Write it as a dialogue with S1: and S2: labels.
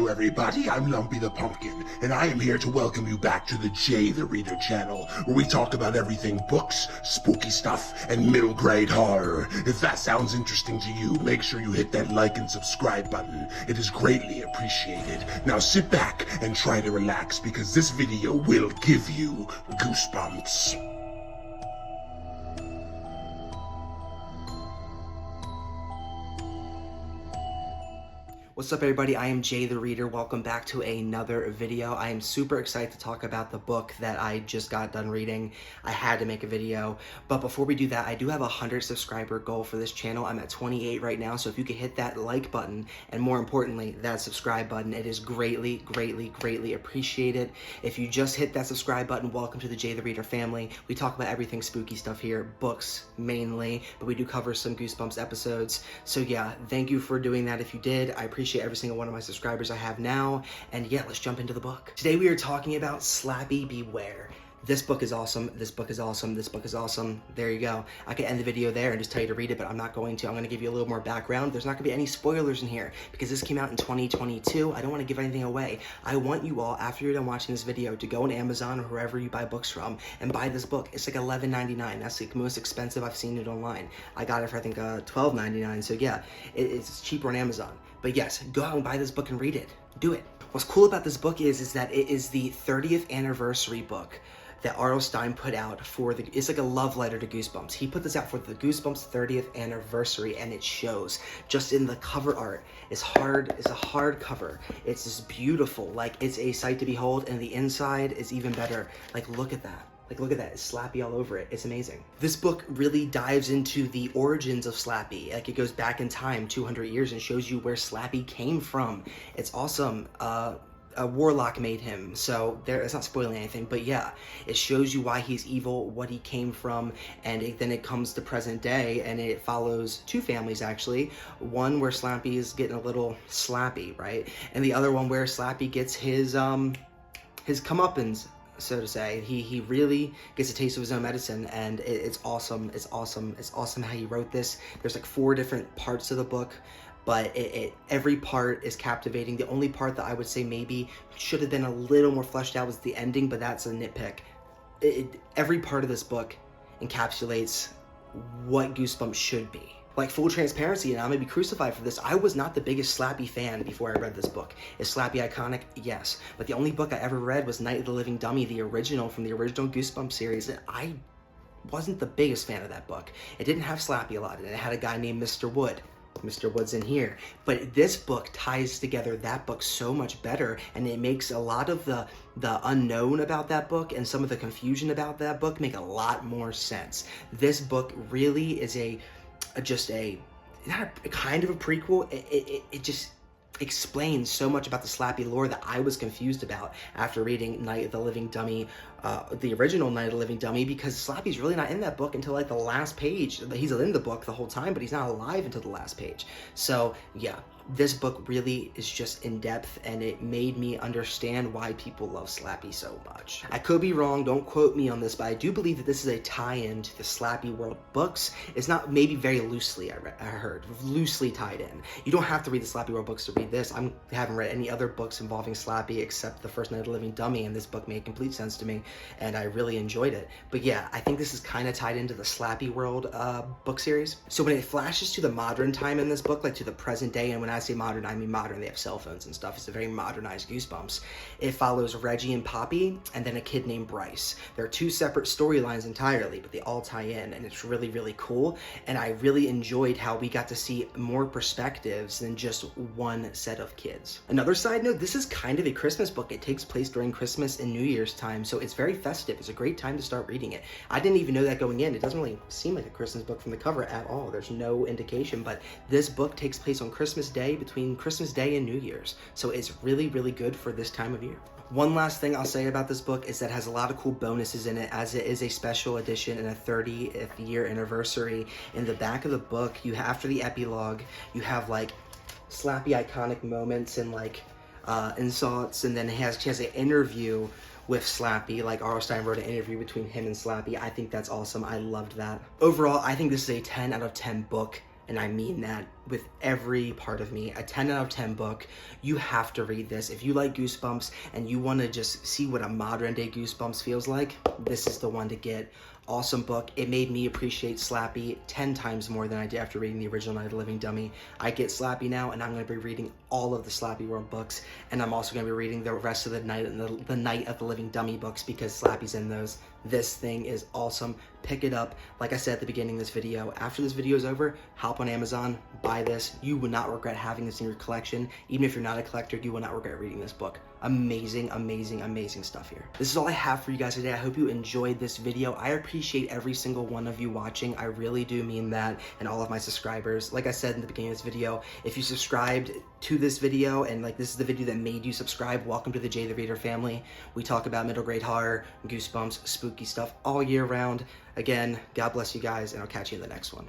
S1: Hello everybody, I'm Lumpy the Pumpkin, and I am here to welcome you back to the Jay the Reader channel, where we talk about everything books, spooky stuff, and middle grade horror. If that sounds interesting to you, make sure you hit that like and subscribe button. It is greatly appreciated. Now sit back and try to relax, because this video will give you goosebumps.
S2: What's up everybody, I am Jay the Reader. Welcome back to another video. I am super excited to talk about the book that I just got done reading. I had to make a video, but before we do that, I do have a 100 subscriber goal for this channel. I'm at 28 right now, so if you could hit that like button, and more importantly, that subscribe button, it is greatly appreciated. If you just hit that subscribe button, welcome to the Jay the Reader family. We talk about everything spooky stuff here, books mainly, but we do cover some Goosebumps episodes. So yeah, thank you for doing that if you did. I appreciate every single one of my subscribers I have now, and yeah, let's jump into the book. Today we are talking about Slappy Beware. This book is awesome, this book is awesome, this book is awesome. There you go. I could end the video there and just tell you to read it, but I'm not going to. I'm going to give you a little more background. There's not going to be any spoilers in here, because this came out in 2022. I don't want to give anything away. I want you all, after you're done watching this video, to go on Amazon or wherever you buy books from and buy this book. It's like $11.99. That's the most expensive I've seen it online. I got it for, I think, $12.99. So yeah, it's cheaper on Amazon. But yes, go out and buy this book and read it. Do it. What's cool about this book is that it is the 30th anniversary book that Stine put out for it's like a love letter to Goosebumps. He put this out for the Goosebumps 30th anniversary, and it shows just in the cover art. It's a hard cover. It's just beautiful. Like, it's a sight to behold, and the inside is even better. Like, look at that. Like, look at that, it's Slappy all over it. It's amazing. This book really dives into the origins of Slappy. Like, it goes back in time, 200 years, and shows you where Slappy came from. It's awesome. A warlock made him, so it's not spoiling anything, but yeah, it shows you why he's evil, what he came from, and then it comes to present day, and it follows two families, actually. One where Slappy is getting a little slappy, right? And the other one where Slappy gets his comeuppance, so to say. He really gets a taste of his own medicine, and it's awesome. It's awesome how he wrote this. There's like 4 different parts of the book, but every part is captivating. The only part that I would say maybe should have been a little more fleshed out was the ending, but that's a nitpick. Every part of this book encapsulates what Goosebumps should be. Like, full transparency, and I'm gonna be crucified for this, I was not the biggest Slappy fan before I read this book. Is Slappy iconic? Yes. But the only book I ever read was Night of the Living Dummy, the original from the original Goosebumps series, and I wasn't the biggest fan of that book. It didn't have Slappy a lot, and it had a guy named Mr. Wood. Mr. Wood's in here. But this book ties together that book so much better, and it makes a lot of the unknown about that book and some of the confusion about that book make a lot more sense. This book really is not a kind of a prequel. It just explains so much about the Slappy lore that I was confused about after reading Night of the Living Dummy, the original Night of the Living Dummy, because Slappy's really not in that book until like the last page. He's in the book the whole time, but he's not alive until the last page. So yeah, this book really is just in depth, and it made me understand why people love Slappy so much. I could be wrong, don't quote me on this, but I do believe that this is a tie-in to the Slappy World books. It's not, maybe very loosely, I heard, loosely tied in. You don't have to read the Slappy World books to read this. I haven't read any other books involving Slappy except the first Night of the Living Dummy, and this book made complete sense to me, and I really enjoyed it. But yeah, I think this is kind of tied into the Slappy World book series. So when it flashes to the modern time in this book, like to the present day, and when I say modern, I mean modern, they have cell phones and stuff. It's a very modernized Goosebumps. It follows Reggie and Poppy, and then a kid named Bryce. There are 2 separate storylines entirely, but they all tie in, and it's really cool. And I really enjoyed how we got to see more perspectives than just one set of kids. Another side note, this is kind of a Christmas book. It takes place during Christmas and New Year's time, so it's very festive. It's a great time to start reading it. I didn't even know that going in. It doesn't really seem like a Christmas book from the cover at all. There's no indication, but this book takes place on Christmas Day, between Christmas Day and New Year's. So it's really good for this time of year. One last thing I'll say about this book is that it has a lot of cool bonuses in it, as it is a special edition and a 30th year anniversary. In the back of the book, you have, after the epilogue, you have like Slappy iconic moments and like insults, and then he has an interview with Slappy. Like, Stine wrote an interview between him and Slappy. I think that's awesome. I loved that. Overall, I think this is a 10 out of 10 book, and I mean that with every part of me. A 10 out of 10 book. You have to read this. If you like Goosebumps and you want to just see what a modern day Goosebumps feels like, this is the one to get. Awesome book. It made me appreciate Slappy 10 times more than I did after reading the original Night of the Living Dummy. I get Slappy now, and I'm going to be reading all of the Slappy World books, and I'm also going to be reading the rest of the Night of the Living Dummy books because Slappy's in those. This thing is awesome. Pick it up. Like I said at the beginning of this video, after this video is over, hop on Amazon, buy this. You will not regret having this in your collection. Even if you're not a collector, you will not regret reading this book. Amazing, amazing, amazing stuff here. This is all I have for you guys today. I hope you enjoyed this video. I appreciate every single one of you watching. I really do mean that, and all of my subscribers. Like I said in the beginning of this video, if you subscribed to this video and like this is the video that made you subscribe, welcome to the Jay the Reader family. We talk about middle grade horror, Goosebumps, spooky stuff all year round. Again, God bless you guys, and I'll catch you in the next one.